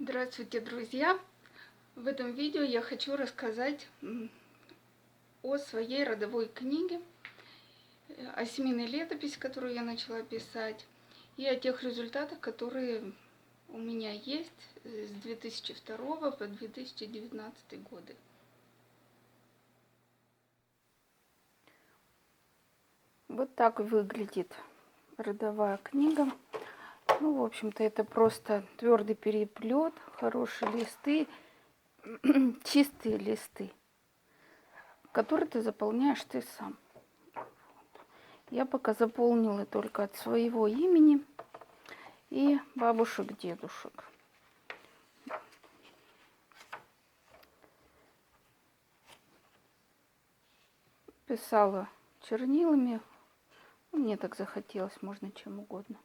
Здравствуйте, друзья! В этом видео я хочу рассказать о своей родовой книге, о семейной летописи, которую я начала писать, и о тех результатах, которые у меня есть с 2002 по 2019 годы. Вот так выглядит родовая книга. Ну, в общем-то, это просто твердый переплет, хорошие листы, чистые листы, которые ты заполняешь ты сам. Я пока заполнила только от своего имени и бабушек, дедушек. Писала чернилами. Мне так захотелось, можно чем угодно.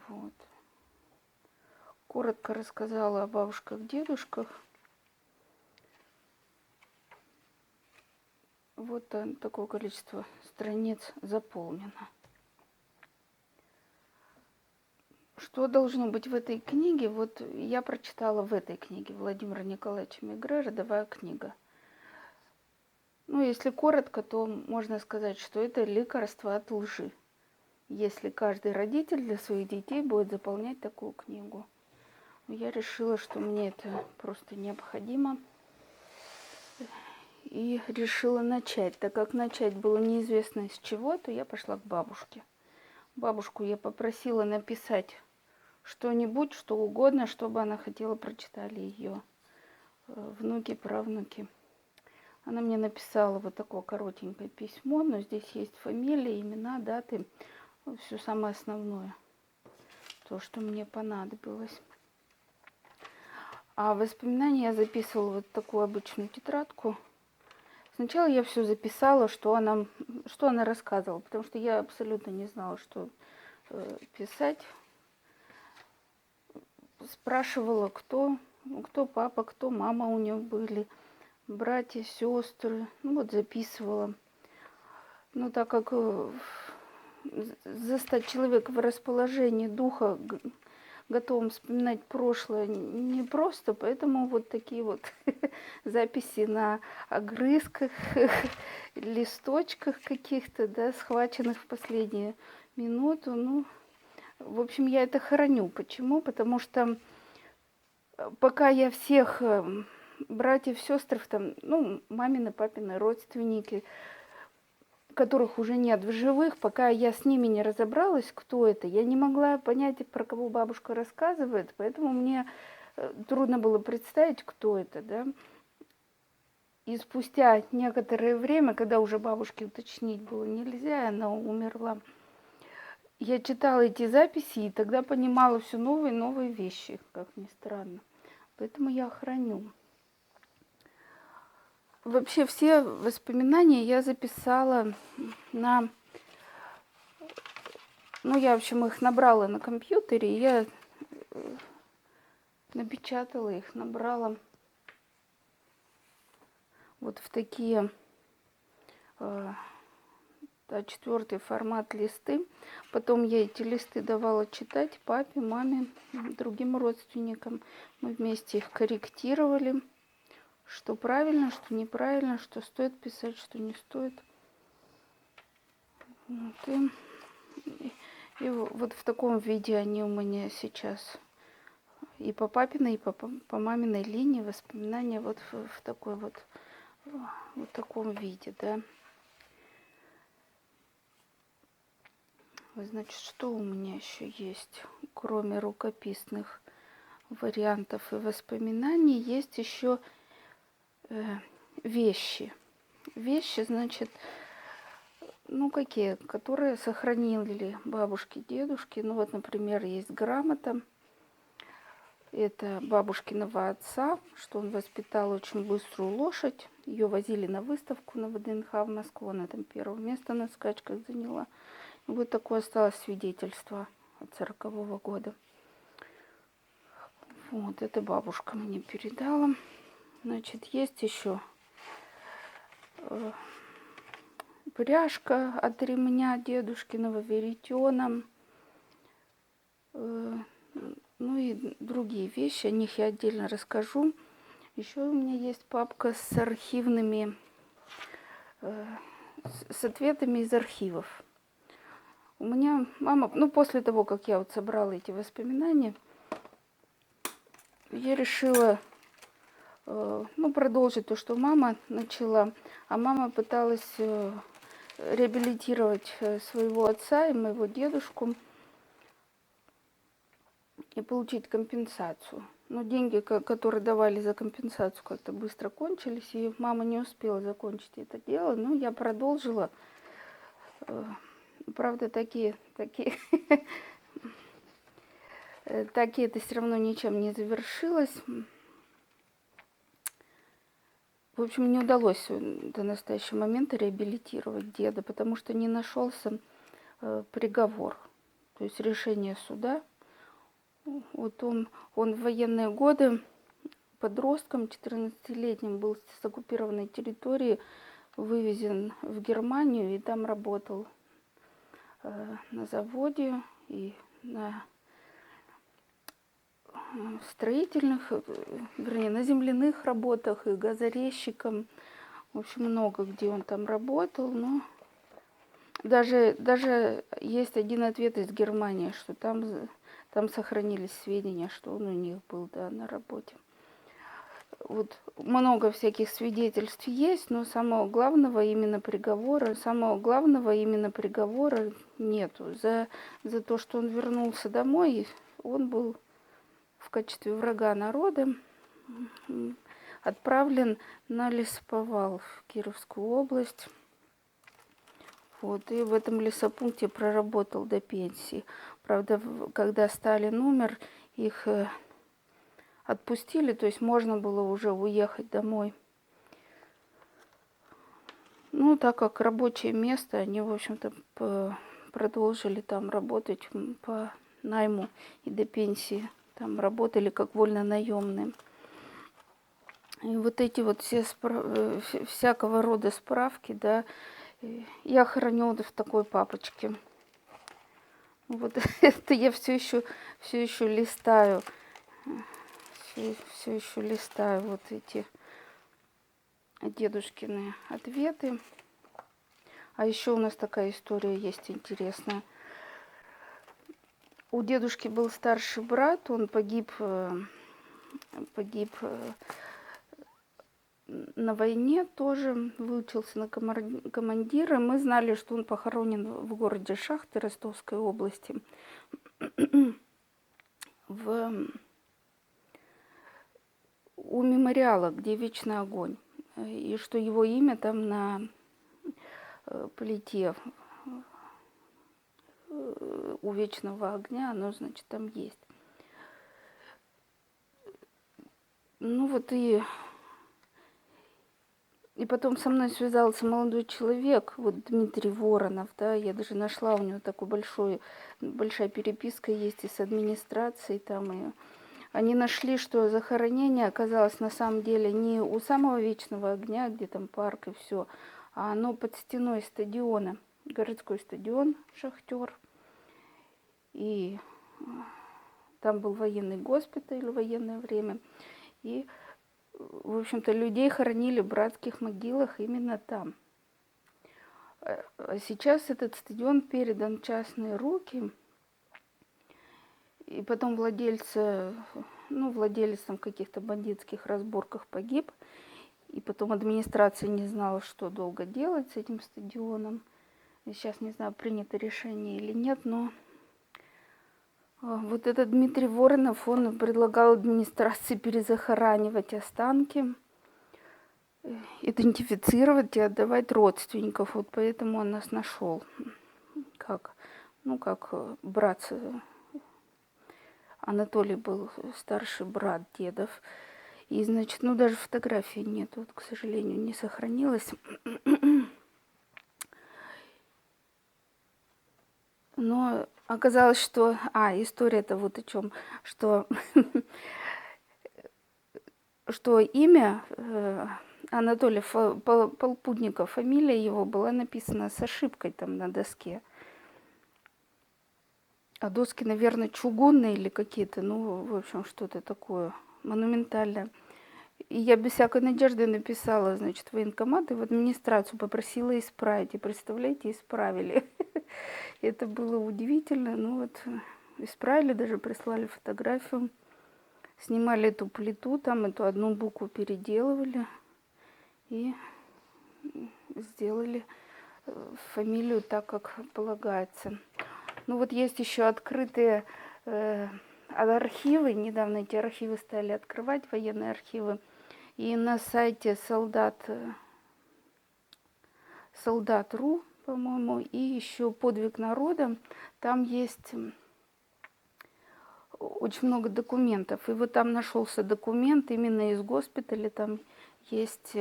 Вот. Коротко рассказала о бабушках, дедушках. Вот такое количество страниц заполнено. Что должно быть в этой книге? Вот я прочитала в этой книге Владимира Николаевича Мегре «Родовая книга». Ну, если коротко, то можно сказать, что это лекарство от лжи. Если каждый родитель для своих детей будет заполнять такую книгу. Я решила, что мне это просто необходимо. И решила начать. Так как начать было неизвестно с чего, то я пошла к бабушке. Бабушку я попросила написать что-нибудь, что угодно, чтобы она хотела, прочитали ее внуки, правнуки. Она мне написала вот такое коротенькое письмо, но здесь есть фамилия, имена, даты, все самое основное, то, что мне понадобилось. А воспоминания я записывала вот такую обычную тетрадку. Сначала я все записала, что она рассказывала, потому что я абсолютно не знала, что писать. Спрашивала, кто папа, кто мама у нее были, братья, сестры. Ну вот записывала. Но так как застать человека в расположении духа, готовым вспоминать прошлое, непросто, поэтому вот такие вот записи на огрызках, листочках каких-то, да, схваченных в последнюю минуту. Ну, в общем, я это храню. Почему? Потому что пока я всех братьев, сестр, там, ну, мамины, папины родственники, которых уже нет в живых, пока я с ними не разобралась, кто это, я не могла понять, про кого бабушка рассказывает, поэтому мне трудно было представить, кто это, да. И спустя некоторое время, когда уже бабушке уточнить было нельзя, она умерла, я читала эти записи и тогда понимала все новые и новые вещи, как ни странно. Поэтому я храню. Вообще все воспоминания я записала на... Ну, я, в общем, их набрала на компьютере, и я напечатала их, набрала вот в такие А4 формат листы. Потом я эти листы давала читать папе, маме, другим родственникам. Мы вместе их корректировали, что правильно, что неправильно, что стоит писать, что не стоит. Вот, и вот в таком виде они у меня сейчас. И по папиной, и по маминой линии воспоминания вот в такой вот таком виде, да. Значит, что у меня еще есть, кроме рукописных вариантов и воспоминаний, есть еще вещи. Вещи, значит, ну какие, которые сохранили бабушки, дедушки. Ну вот, например, есть грамота. Это бабушкиного отца, что он воспитал очень быструю лошадь. Ее возили на выставку на ВДНХ в Москву. Она там первое место на скачках заняла. И вот такое осталось свидетельство от 40-го года. Вот, это бабушка мне передала. Значит, есть еще пряжка от ремня дедушкиного веретена. Ну и и другие вещи, о них я отдельно расскажу. Еще у меня есть папка с архивными, с ответами из архивов. У меня мама, после того, как я вот собрала эти воспоминания, я решила, продолжить то, что мама начала. А мама пыталась реабилитировать своего отца и моего дедушку и получить компенсацию. Но деньги, которые давали за компенсацию, как-то быстро кончились, и мама не успела закончить это дело. Но я продолжила. Правда, такие это все равно ничем не завершилось. В общем, не удалось до настоящего момента реабилитировать деда, потому что не нашелся приговор, то есть решение суда. Вот он в военные годы подростком, 14-летним, был с оккупированной территории вывезен в Германию и там работал на заводе и на строительных, на земляных работах и газорезчиком. В общем, много где он там работал, но даже есть один ответ из Германии, что там сохранились сведения, что он у них был, да, на работе. Вот много всяких свидетельств есть, но самого главного именно приговора нету. За то, что он вернулся домой, он был в качестве врага народа отправлен на лесоповал в Кировскую область. Вот, и в этом лесопункте проработал до пенсии. Правда, когда Сталин умер, их отпустили, то есть можно было уже уехать домой. Так как рабочее место, они, в общем-то, продолжили там работать по найму и до пенсии. Там работали как вольно-наемные. И вот эти вот все всякого рода справки, да, я храню в такой папочке. Вот это я все еще листаю. Все еще листаю вот эти дедушкины ответы. А еще у нас такая история есть интересная. У дедушки был старший брат, он погиб на войне тоже, выучился на командира. Мы знали, что он похоронен в городе Шахты Ростовской области. У мемориала, где вечный огонь. И что его имя там на плите у вечного огня, оно, значит, там есть. И потом со мной связался молодой человек, вот Дмитрий Воронов, да, я даже нашла у него такую большая переписка есть и с администрацией там, и они нашли, что захоронение оказалось на самом деле не у самого вечного огня, где там парк и все, а оно под стеной стадиона, городской стадион «Шахтер». И там был военный госпиталь в военное время. И, в общем-то, людей хоронили в братских могилах именно там. А сейчас этот стадион передан в частные руки. И потом владелец там в каких-то бандитских разборках погиб. И потом администрация не знала, что долго делать с этим стадионом. И сейчас не знаю, принято решение или нет, но вот этот Дмитрий Воронов, он предлагал администрации перезахоранивать останки, идентифицировать и отдавать родственников. Вот поэтому он нас нашел. Как брат. Анатолий был старший брат дедов. И, значит, даже фотографии нет, вот, к сожалению, не сохранилось. Но оказалось, что... история-то вот о чем, что имя Анатолия Полпудников, фамилия его была написана с ошибкой там на доске. А доски, наверное, чугунные или какие-то, ну, в общем, что-то такое монументальное. И я без всякой надежды написала, значит, в военкомат и в администрацию попросила исправить. И представляете, исправили. Это было удивительно. Ну вот, исправили, даже прислали фотографию. Снимали эту плиту, там эту одну букву переделывали и сделали фамилию так, как полагается. Ну вот есть еще открытые архивы. Недавно эти архивы стали открывать, военные архивы. И на сайте солдат.ру, по-моему, и еще «Подвиг народа», там есть очень много документов. И вот там нашелся документ именно из госпиталя, там есть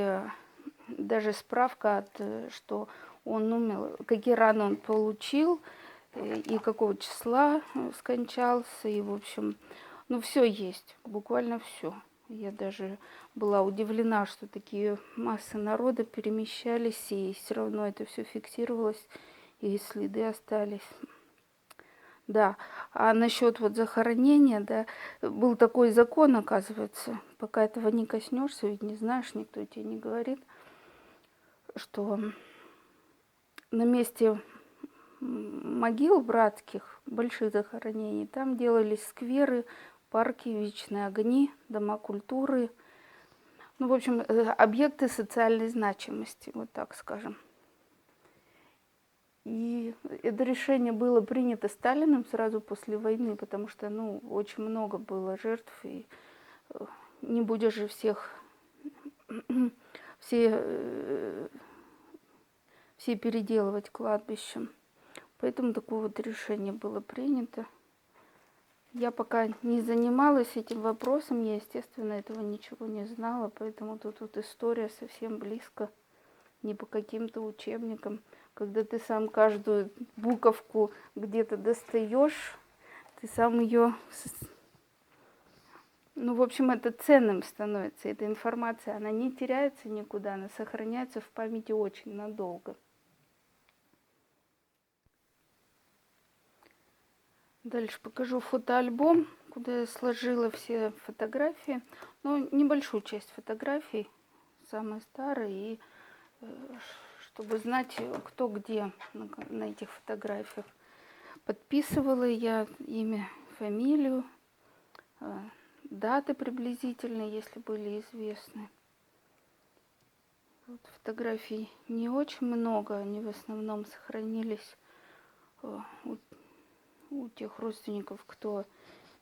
даже справка, что он умер, какие раны он получил, и какого числа скончался, и, в общем, ну, все есть, буквально все. Я даже была удивлена, что такие массы народа перемещались, и все равно это все фиксировалось, и следы остались. Да, а насчет вот захоронения, да, был такой закон, оказывается, пока этого не коснешься, ведь не знаешь, никто тебе не говорит, что на месте могил братских, больших захоронений, там делались скверы, парки, вечные огни, дома культуры, ну, в общем, объекты социальной значимости, вот так скажем. И это решение было принято Сталиным сразу после войны, потому что, ну, очень много было жертв, и не будешь же все переделывать кладбищем. Поэтому такое вот решение было принято. Я пока не занималась этим вопросом, я, естественно, этого ничего не знала, поэтому тут вот история совсем близко, не по каким-то учебникам. Когда ты сам каждую буковку где-то достаешь, ты сам ее... Ну, в общем, это ценным становится. Эта информация, она не теряется никуда, она сохраняется в памяти очень надолго. Дальше покажу фотоальбом, куда я сложила все фотографии. Ну, небольшую часть фотографий, самые старые, и чтобы знать, кто где на этих фотографиях. Подписывала я имя, фамилию, даты приблизительно, если были известны. Вот фотографий не очень много, они в основном сохранились у тех родственников, кто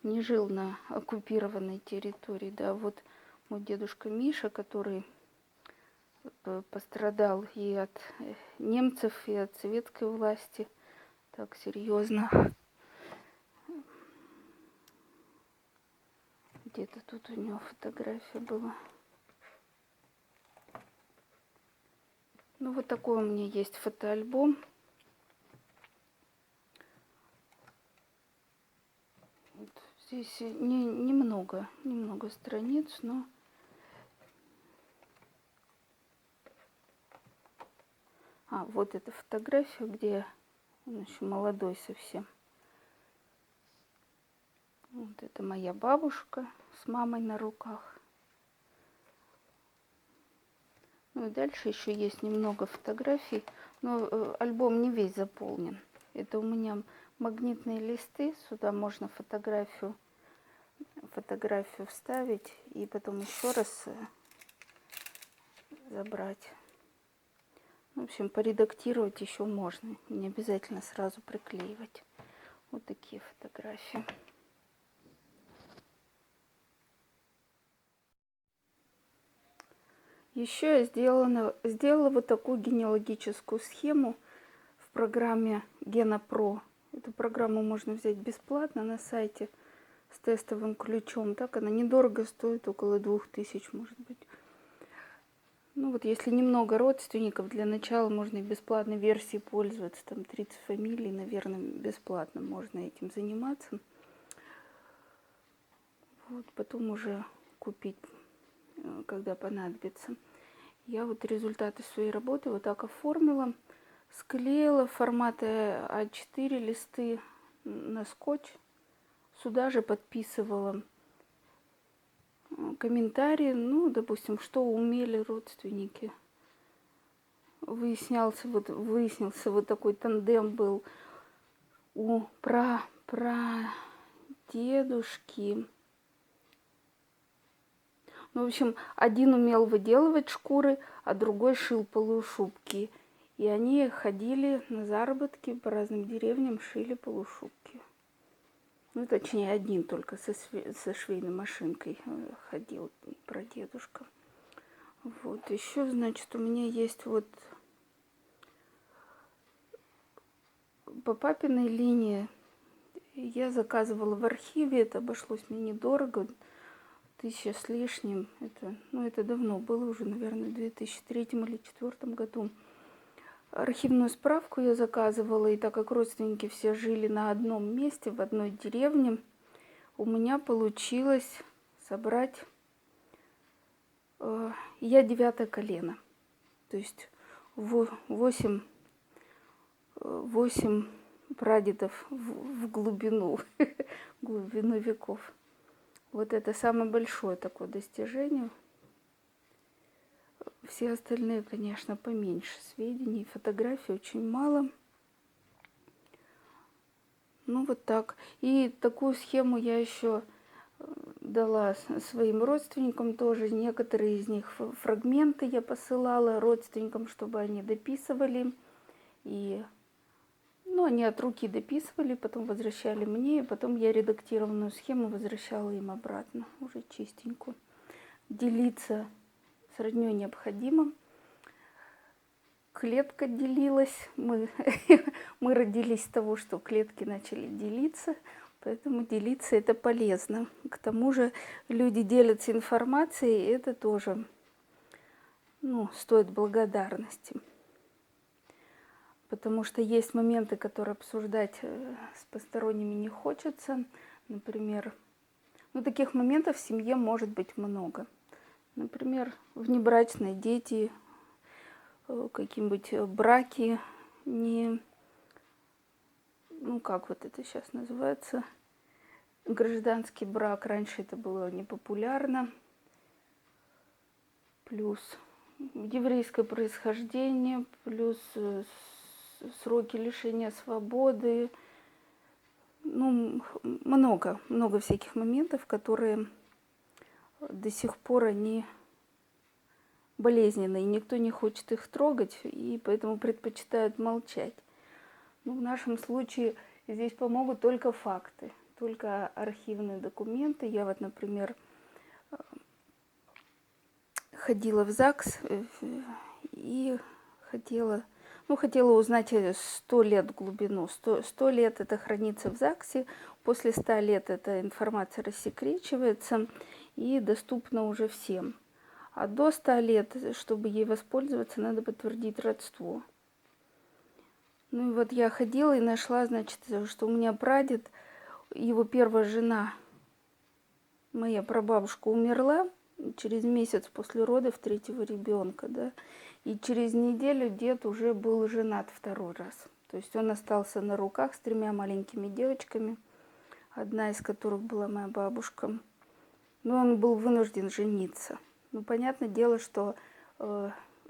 не жил на оккупированной территории. Да, вот мой дедушка Миша, который пострадал и от немцев, и от советской власти. Так серьезно. Где-то тут у него фотография была. Ну, вот такой у меня есть фотоальбом. Вот здесь немного страниц, но... А, вот эта фотография, где он еще молодой совсем. Вот это моя бабушка с мамой на руках. Ну и дальше еще есть немного фотографий, но альбом не весь заполнен. Это у меня магнитные листы, сюда можно фотографию вставить и потом еще раз забрать. В общем, поредактировать еще можно, не обязательно сразу приклеивать. Вот такие фотографии. Еще я сделала вот такую генеалогическую схему в программе GenaPro. Эту программу можно взять бесплатно на сайте с тестовым ключом. Так она недорого стоит, около 2000, может быть. Ну вот если немного родственников, для начала можно и бесплатной версией пользоваться. Там 30 фамилий, наверное, бесплатно можно этим заниматься. Вот потом уже купить, когда понадобится. Я вот результаты своей работы вот так оформила, склеила в формате А4 листы на скотч. Сюда же подписывала комментарии, ну, допустим, что умели родственники. Выяснился вот такой тандем был у прадедушки. Ну, в общем, один умел выделывать шкуры, а другой шил полушубки. И они ходили на заработки по разным деревням, шили полушубки. Ну, точнее, один только со швейной машинкой ходил прадедушка. Вот, еще, значит, у меня есть вот по папиной линии я заказывала в архиве, это обошлось мне недорого, 1000 с лишним. Это давно было, уже, наверное, в 2003 или 2004 году. Архивную справку я заказывала, и так как родственники все жили на одном месте, в одной деревне, у меня получилось собрать я 9 колено. То есть 8 прадедов в глубину, глубину веков. Вот это самое большое такое достижение. Все остальные, конечно, поменьше сведений, фотографий очень мало. Ну, вот так. И такую схему я еще дала своим родственникам тоже. Некоторые из них фрагменты я посылала родственникам, чтобы они дописывали. И, ну, они от руки дописывали, потом возвращали мне, и потом я редактированную схему возвращала им обратно, уже чистенькую. Делиться с роднёй необходимо. Клетка делилась. Мы родились с того, что клетки начали делиться, поэтому делиться это полезно. К тому же люди делятся информацией, и это тоже, ну, стоит благодарности. Потому что есть моменты, которые обсуждать с посторонними не хочется. Например, ну, таких моментов в семье может быть много. Например, внебрачные дети, какие-нибудь браки, не, ну как вот это сейчас называется, гражданский брак, раньше это было непопулярно, плюс еврейское происхождение, плюс сроки лишения свободы, ну, много всяких моментов, которые до сих пор они болезненные, никто не хочет их трогать, и поэтому предпочитают молчать. Но в нашем случае здесь помогут только факты, только архивные документы. Я вот, например, ходила в ЗАГС и хотела узнать 100 лет в глубину. 100 лет это хранится в ЗАГСе, после 100 лет эта информация рассекречивается и доступна уже всем. А до 100 лет, чтобы ей воспользоваться, надо подтвердить родство. Ну и вот я ходила и нашла, значит, что у меня прадед, его первая жена, моя прабабушка, умерла через месяц после родов 3-го ребенка, да, и через неделю дед уже был женат 2-й раз. То есть он остался на руках с 3 маленькими девочками, одна из которых была моя бабушка. Но он был вынужден жениться. Ну, понятное дело, что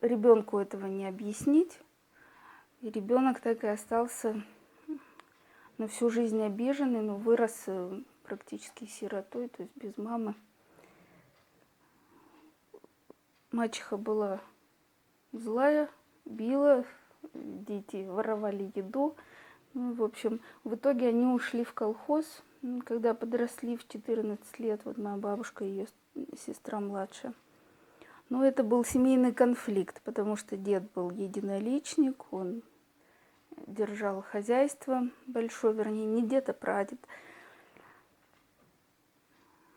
ребенку этого не объяснить. И ребенок так и остался на всю жизнь обиженный, но вырос практически сиротой, то есть без мамы. Мачеха была злая, била, дети воровали еду. Ну, в общем, в итоге они ушли в колхоз. Когда подросли в 14 лет, вот моя бабушка и ее сестра младшая. Но это был семейный конфликт, потому что дед был единоличник, он держал хозяйство большое, вернее, не дед, а прадед.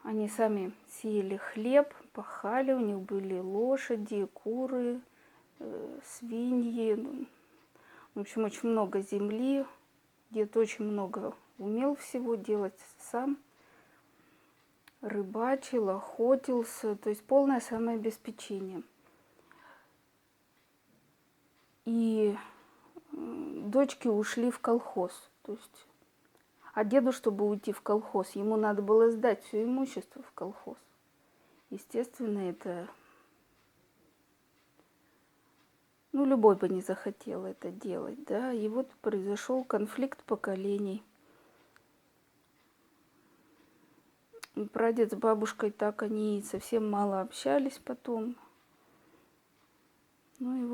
Они сами сеяли хлеб, пахали, у них были лошади, куры, свиньи. В общем, очень много земли. Дед очень много умел всего делать сам. Рыбачил, охотился, то есть полное самообеспечение. И дочки ушли в колхоз. То есть А деду, чтобы уйти в колхоз, ему надо было сдать все имущество в колхоз. Естественно, это... Ну, любой бы не захотел это делать, да. И вот произошел конфликт поколений. Прадед с бабушкой так они совсем мало общались потом. Ну и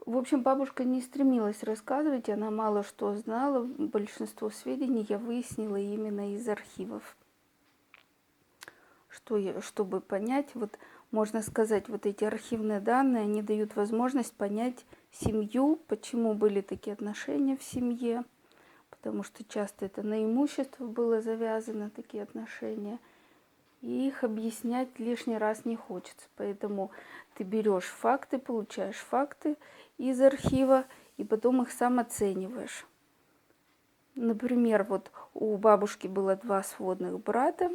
в общем, бабушка не стремилась рассказывать, она мало что знала. Большинство сведений я выяснила именно из архивов. Чтобы понять, вот можно сказать, вот эти архивные данные, они дают возможность понять семью, почему были такие отношения в семье, потому что часто это на имущество было завязано, такие отношения. И их объяснять лишний раз не хочется. Поэтому ты берешь факты, получаешь факты из архива, и потом их сам оцениваешь. Например, вот у бабушки было 2 сводных брата,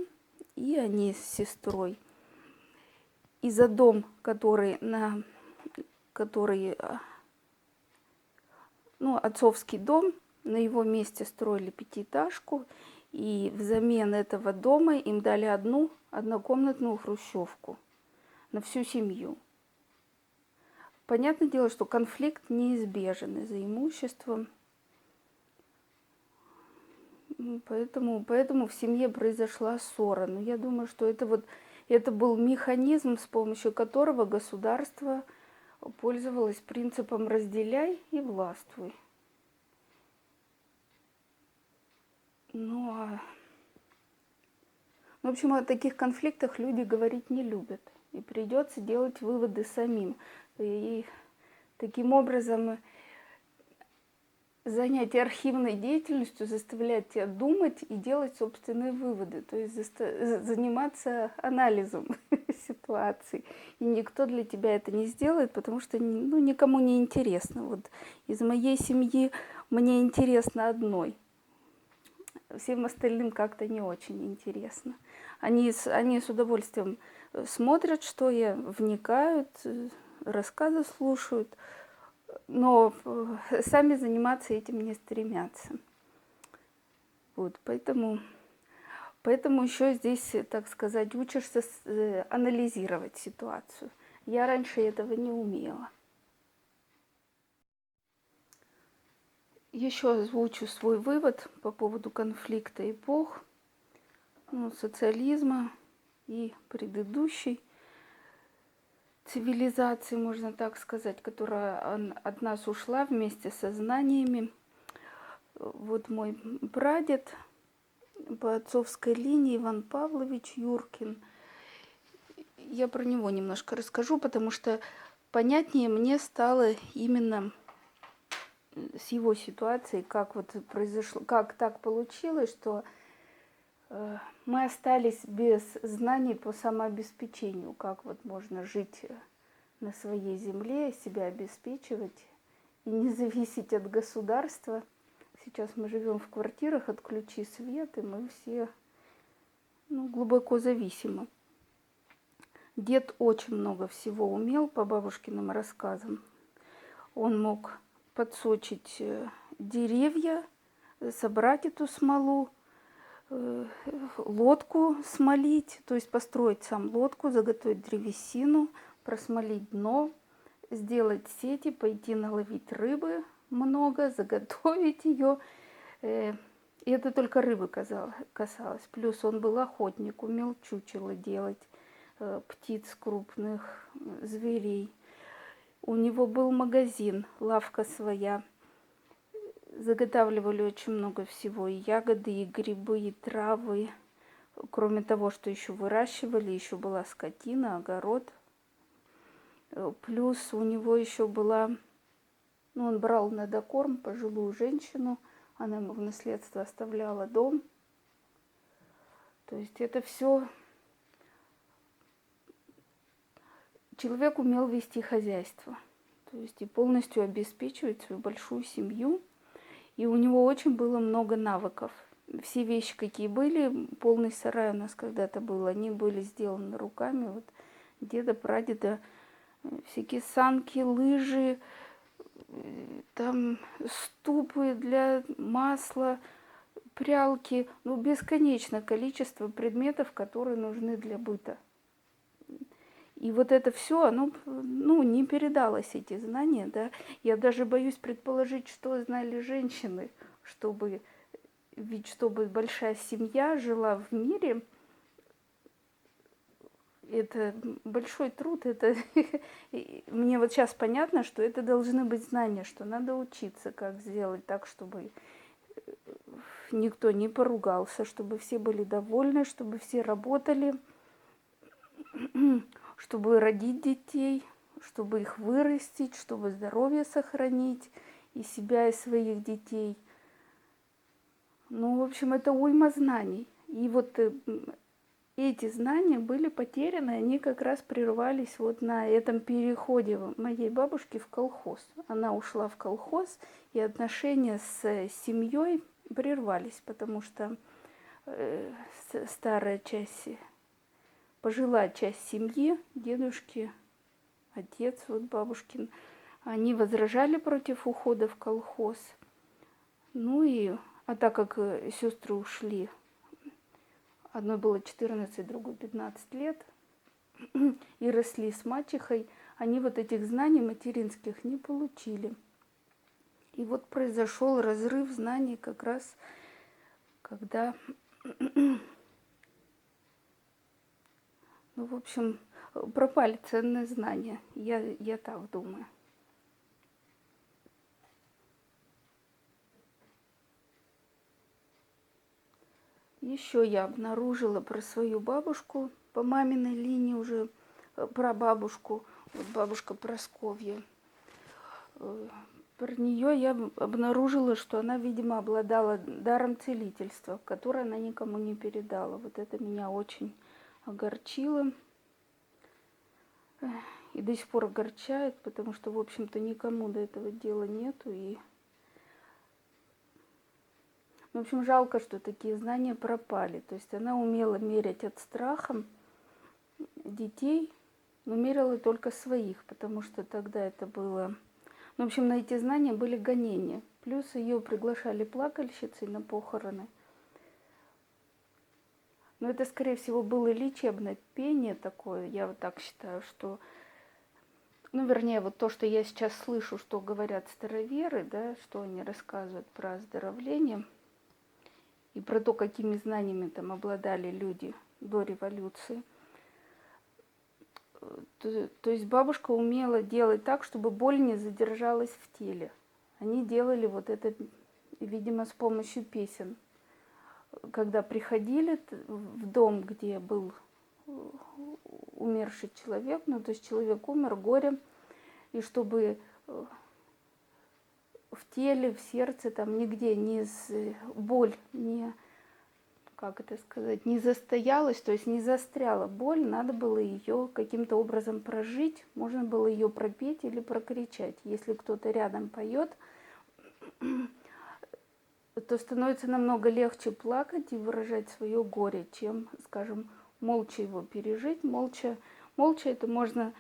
и они с сестрой. И за дом, который отцовский дом, на его месте строили 5-этажку, и взамен этого дома им дали одну однокомнатную хрущевку на всю семью. Понятное дело, что конфликт неизбежен из-за имущества. Поэтому в семье произошла ссора. Но я думаю, что это был механизм, с помощью которого государство пользовалось принципом «разделяй и властвуй». В общем, о таких конфликтах люди говорить не любят. И придется делать выводы самим. И таким образом занятие архивной деятельностью заставляет тебя думать и делать собственные выводы. То есть заниматься анализом ситуации. И никто для тебя это не сделает, потому что никому не интересно. Вот из моей семьи мне интересно одной. Всем остальным как-то не очень интересно. Они с удовольствием смотрят, что я, вникают, рассказы слушают, но сами заниматься этим не стремятся. Вот, поэтому еще здесь, так сказать, учишься анализировать ситуацию. Я раньше этого не умела. Еще озвучу свой вывод по поводу конфликта эпох, социализма и предыдущей цивилизации, можно так сказать, которая от нас ушла вместе со знаниями. Вот мой прадед по отцовской линии Иван Павлович Юркин. Я про него немножко расскажу, потому что понятнее мне стало именно с его ситуацией, как вот произошло, как так получилось, что мы остались без знаний по самообеспечению, как вот можно жить на своей земле, себя обеспечивать и не зависеть от государства. Сейчас мы живем в квартирах, отключи свет, и мы все глубоко зависимы. Дед очень много всего умел по бабушкиным рассказам. Он мог подсочить деревья, собрать эту смолу, лодку смолить, то есть построить сам лодку, заготовить древесину, просмолить дно, сделать сети, пойти наловить рыбы много, заготовить ее. И это только рыбы касалось. Плюс он был охотник, умел чучело делать, птиц крупных, зверей. У него был магазин, лавка своя. Заготавливали очень много всего, и ягоды, и грибы, и травы. Кроме того, что еще выращивали, еще была скотина, огород. Плюс у него еще была, он брал на докорм пожилую женщину, она ему в наследство оставляла дом. То есть это все человек умел вести хозяйство, то есть и полностью обеспечивать свою большую семью. И у него очень было много навыков. Все вещи, какие были, полный сарай у нас когда-то был, они были сделаны руками вот деда, прадеда. Всякие санки, лыжи, там ступы для масла, прялки, ну, бесконечное количество предметов, которые нужны для быта. И вот это все, оно, ну, не передалось, эти знания, да. Я даже боюсь предположить, что знали женщины, чтобы, ведь чтобы большая семья жила в мире, это большой труд, это мне вот сейчас понятно, что это должны быть знания, что надо учиться, как сделать так, чтобы никто не поругался, чтобы все были довольны, чтобы все работали, чтобы родить детей, чтобы их вырастить, чтобы здоровье сохранить и себя, и своих детей. Ну, в общем, это уйма знаний. И вот эти знания были потеряны, они как раз прервались вот на этом переходе моей бабушки в колхоз. Она ушла в колхоз, и отношения с семьей прервались, потому что старая часть, пожилая часть семьи, дедушки, отец вот бабушкин, они возражали против ухода в колхоз. Ну и, а так как сестры ушли, одной было 14, другой 15 лет, и росли с мачехой, они вот этих знаний материнских не получили. И вот произошел разрыв знаний как раз, когда, ну, в общем, пропали ценные знания. Я так думаю. Еще я обнаружила про свою бабушку по маминой линии уже, про бабушку, вот бабушка Просковья. Про нее я обнаружила, что она, видимо, обладала даром целительства, который она никому не передала. Вот это меня очень огорчило и до сих пор огорчает, потому что, в общем-то, никому до этого дела нету. И, в общем, жалко, что такие знания пропали. То есть она умела мерять от страха детей, но мерила только своих, потому что тогда это было... Ну, в общем, на эти знания были гонения. Плюс ее приглашали плакальщицей на похороны. Но это, скорее всего, было лечебное пение такое, я вот так считаю, что... Ну, вернее, вот то, что я сейчас слышу, что говорят староверы, да, что они рассказывают про оздоровление и про то, какими знаниями там обладали люди до революции. То есть бабушка умела делать так, чтобы боль не задержалась в теле. Они делали вот это, видимо, с помощью песен. Когда приходили в дом, где был умерший человек, ну, то есть человек умер, горе, и чтобы в теле, в сердце, там нигде боль не, как это сказать, не застоялась, то есть не застряла боль, надо было ее каким-то образом прожить, можно было ее пропеть или прокричать. Если кто-то рядом поет, то становится намного легче плакать и выражать свое горе, чем, скажем, молча его пережить. Молча это можно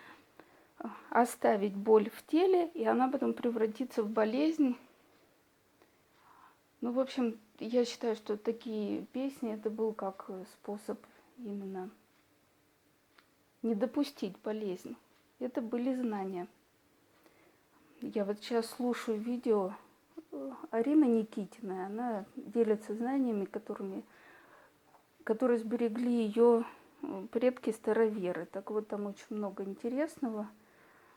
оставить боль в теле, и она потом превратится в болезнь. Ну, в общем, я считаю, что такие песни, это был как способ именно не допустить болезнь. Это были знания. Я вот сейчас слушаю видео Арины Никитиной. Она делится знаниями, которые сберегли ее предки-староверы. Так вот, там очень много интересного.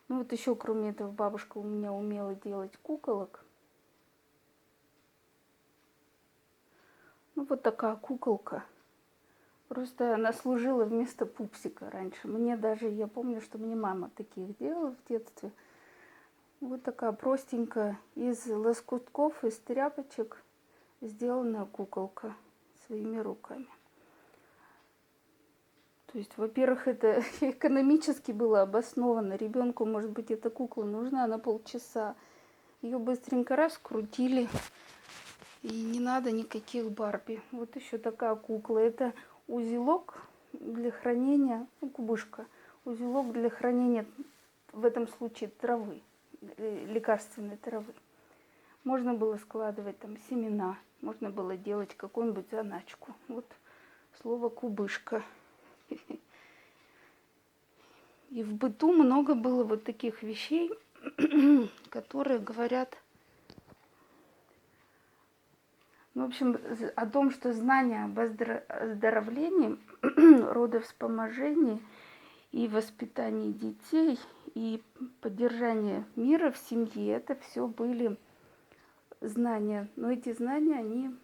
Ну вот еще, кроме этого, бабушка у меня умела делать куколок. Ну вот такая куколка. Просто она служила вместо пупсика раньше. Мне даже, я помню, что мне мама таких делала в детстве. Вот такая простенькая, из лоскутков, из тряпочек сделанная куколка своими руками. То есть, во-первых, это экономически было обосновано. Ребенку, может быть, эта кукла нужна на полчаса. Ее быстренько раскрутили. И не надо никаких Барби. Вот еще такая кукла. Это узелок для хранения, ну, кубышка. Узелок для хранения, в этом случае, травы. лекарственной травы. Можно было складывать там семена, можно было делать какую-нибудь заначку. Вот слово кубышка. И в быту много было вот таких вещей, которые говорят, ну, в общем, о том, что знание об оздоровлении, родовспоможении и воспитании детей, и поддержании мира в семье, это все были знания. Но эти знания, они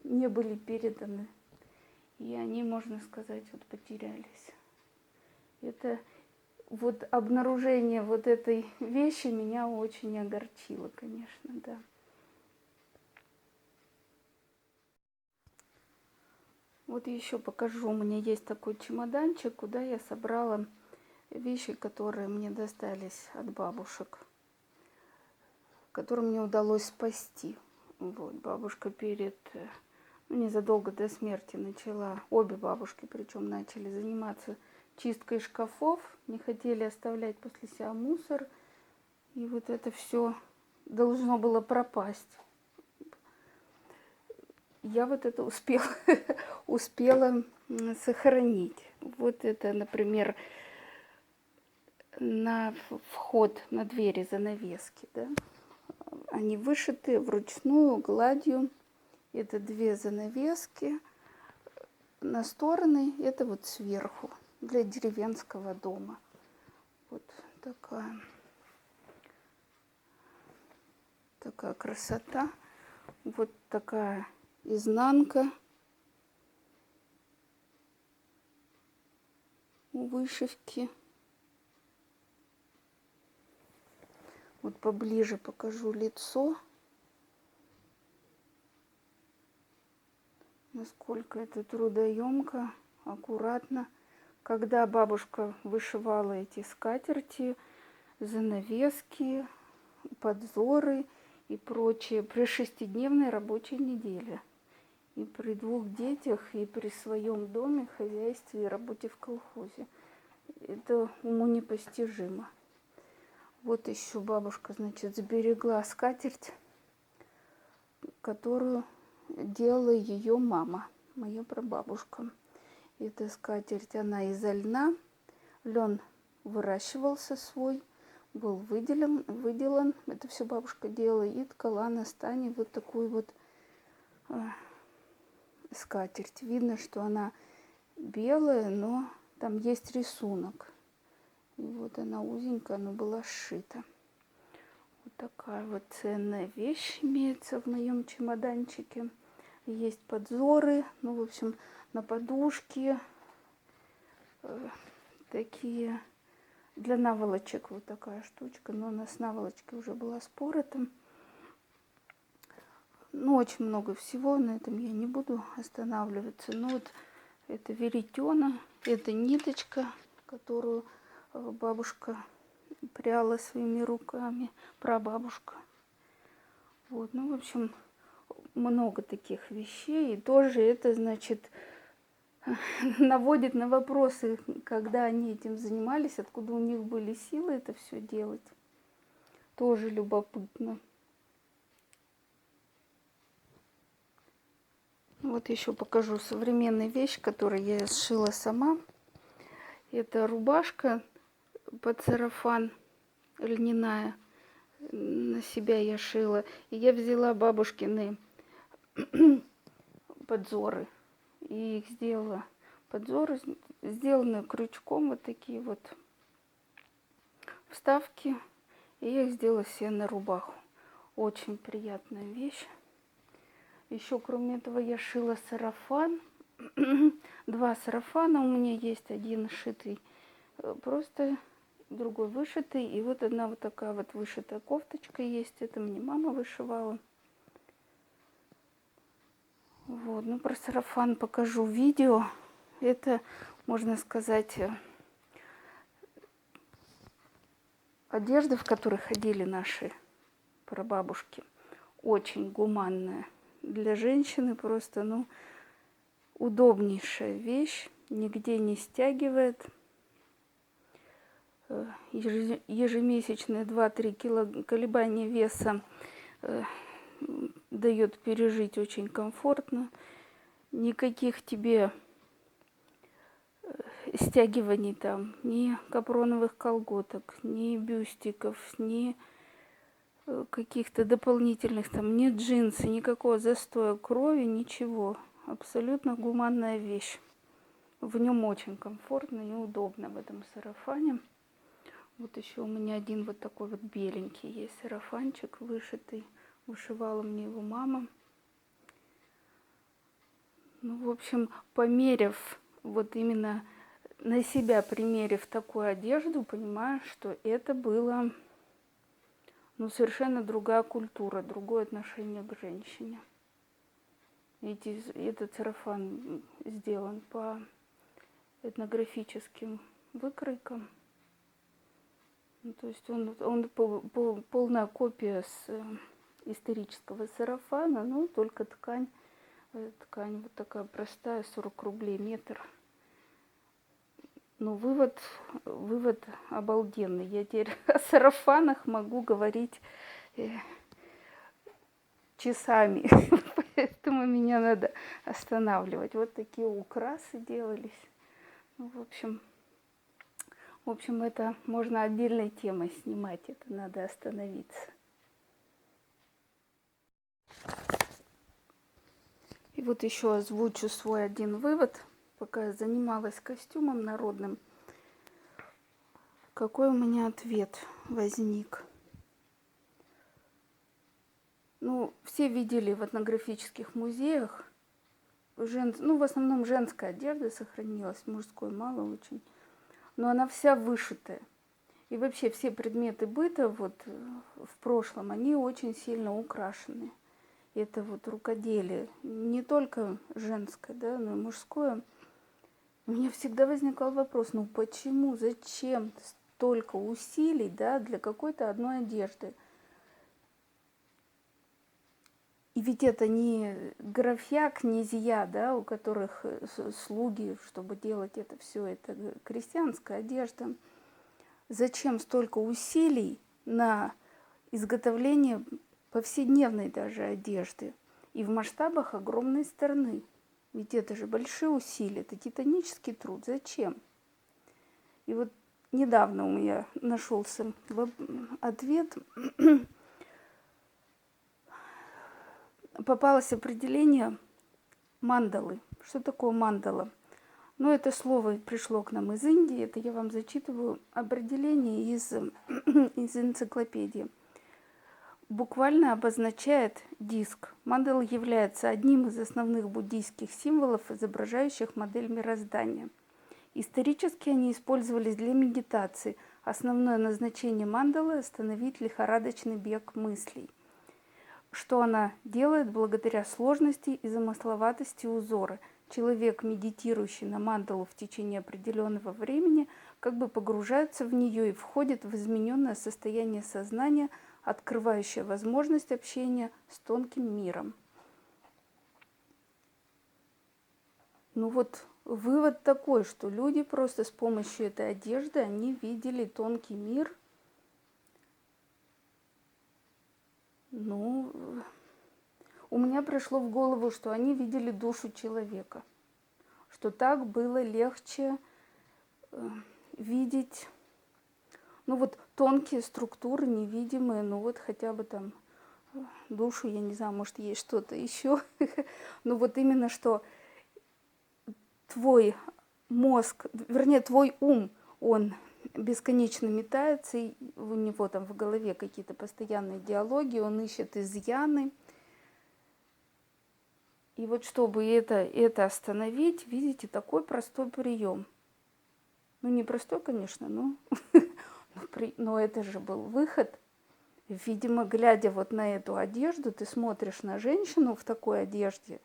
не были переданы. И они, можно сказать, вот потерялись. Это вот обнаружение вот этой вещи меня очень огорчило, конечно, да. Вот еще покажу. У меня есть такой чемоданчик, куда я собрала вещи, которые мне достались от бабушек, которые мне удалось спасти. Вот, бабушка незадолго до смерти начала, обе бабушки причем начали заниматься чисткой шкафов, не хотели оставлять после себя мусор, и вот это все должно было пропасть. Я вот это успела сохранить. Вот это, например, на вход, на двери занавески, да? Они вышиты вручную гладью. Это две занавески на стороны, это вот сверху для деревенского дома. Вот такая красота. Вот такая изнанка у вышивки. Вот поближе покажу лицо. Насколько это трудоемко, аккуратно. Когда бабушка вышивала эти скатерти, занавески, подзоры и прочее при 6-дневной рабочей неделе. И при 2 детях, и при своем доме, хозяйстве и работе в колхозе. Это уму непостижимо. Вот еще бабушка, значит, сберегла скатерть, которую делала ее мама, моя прабабушка. Эта скатерть, она из льна. Лен выращивался свой, был выделан. Это все бабушка делала и ткала на стане вот такую вот скатерть. Видно, что она белая, но там есть рисунок. И вот она узенькая, она была сшита. Вот такая вот ценная вещь имеется в моем чемоданчике. Есть подзоры, ну, в общем, на подушке такие для наволочек вот такая штучка, но она с наволочкой уже была спорота. Ну, очень много всего, на этом я не буду останавливаться. Ну, вот это веретено, это ниточка, которую бабушка пряла своими руками, прабабушка. Вот, ну, в общем, много таких вещей. И тоже это, значит, наводит на вопросы, когда они этим занимались, откуда у них были силы это все делать. Тоже любопытно. Вот еще покажу современную вещь, которую я сшила сама. Это рубашка под сарафан льняная. На себя я шила. И я взяла бабушкины подзоры. И их сделала. Подзоры сделаны крючком. Вот такие вот вставки. И я их сделала себе на рубаху. Очень приятная вещь. Еще, кроме этого, я шила сарафан. 2 сарафана у меня есть. Один сшитый просто, другой вышитый. И вот одна вот такая вот вышитая кофточка есть. Это мне мама вышивала. Вот, ну про сарафан покажу видео. Это, можно сказать, одежда, в которой ходили наши прабабушки. Очень гуманная. Для женщины просто, ну, удобнейшая вещь. Нигде не стягивает. ежемесячные 2-3 колебания веса дает пережить очень комфортно. Никаких тебе стягиваний там, ни капроновых колготок, ни бюстиков, ни каких-то дополнительных там, ни джинсы, никакого застоя крови, ничего. Абсолютно гуманная вещь. В нем очень комфортно и удобно в этом сарафане. Вот еще у меня один вот такой вот беленький есть сарафанчик вышитый. Вышивала мне его мама. Ну, в общем, померив, вот именно на себя примерив такую одежду, понимаю, что это было, ну, совершенно другая культура, другое отношение к женщине. Этот сарафан сделан по этнографическим выкройкам. Ну, то есть он полная копия с исторического сарафана, но только ткань вот такая простая, 40 рублей метр. Ну, вывод обалденный. Я теперь о сарафанах могу говорить часами, поэтому меня надо останавливать. Вот такие украсы делались. Ну, в общем, это можно отдельной темой снимать, это надо остановиться. И вот еще озвучу свой один вывод, пока я занималась костюмом народным. Какой у меня ответ возник? Ну, все видели в этнографических музеях, в основном женская одежда сохранилась, мужской мало очень, но она вся вышитая. И вообще все предметы быта вот в прошлом, они очень сильно украшены. Это вот рукоделие, не только женское, да, но и мужское. У меня всегда возникал вопрос, ну почему, зачем столько усилий, да, для какой-то одной одежды? И ведь это не графья, князья, да, у которых слуги, чтобы делать это все, это крестьянская одежда. Зачем столько усилий на изготовление повседневной даже одежды и в масштабах огромной страны? Ведь это же большие усилия, это титанический труд. Зачем? И вот недавно у меня нашелся ответ. Попалось определение мандалы. Что такое мандала? Ну, это слово пришло к нам из Индии. Это я вам зачитываю определение из энциклопедии. Буквально обозначает диск. Мандала является одним из основных буддийских символов, изображающих модель мироздания. Исторически они использовались для медитации. Основное назначение мандалы – остановить лихорадочный бег мыслей. Что она делает благодаря сложности и замысловатости узора? Человек, медитирующий на мандалу в течение определенного времени, как бы погружается в нее и входит в измененное состояние сознания, открывающее возможность общения с тонким миром. Ну вот вывод такой, что люди просто с помощью этой одежды, они видели тонкий мир. Ну, у меня пришло в голову, что они видели душу человека, что так было легче видеть, ну вот тонкие структуры, невидимые, ну вот хотя бы там душу, я не знаю, может есть что-то еще, но вот именно что твой мозг, вернее твой ум, он бесконечно метается, и у него там в голове какие-то постоянные диалоги, он ищет изъяны. И вот чтобы это остановить, видите, такой простой прием. Ну, не простой, конечно, но это же был выход. Видимо, глядя вот на эту одежду, ты смотришь на женщину в такой одежде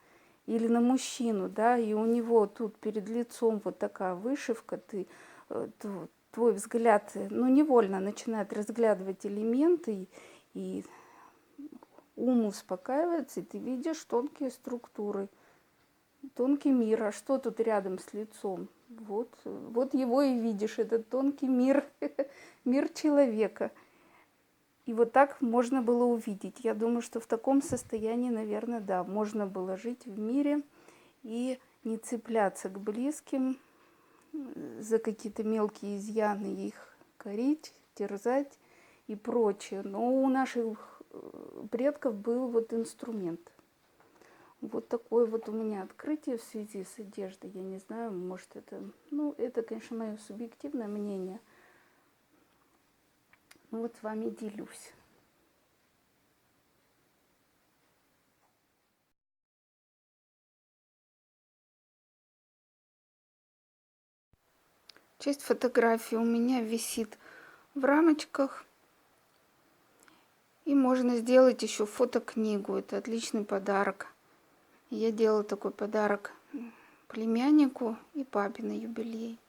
или на мужчину, да, и у него тут перед лицом вот такая вышивка, твой взгляд, ну, невольно начинает разглядывать элементы, и ум успокаивается, и ты видишь тонкие структуры, тонкий мир. А что тут рядом с лицом? Вот его и видишь, этот тонкий мир. мир человека. И вот так можно было увидеть. Я думаю, что в таком состоянии, наверное, да, можно было жить в мире и не цепляться к близким за какие-то мелкие изъяны, их корить, терзать и прочее. Но у наших предков был вот инструмент. Вот такое вот у меня открытие в связи с одеждой. Я не знаю, может это... Ну, это, конечно, мое субъективное мнение. Ну вот с вами делюсь. Часть фотографий у меня висит в рамочках. И можно сделать еще фотокнигу. Это отличный подарок. Я делала такой подарок племяннику и папе на юбилей.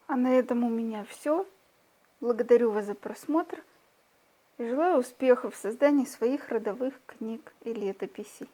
А на этом у меня все. Благодарю вас за просмотр и желаю успехов в создании своих родовых книг и летописей.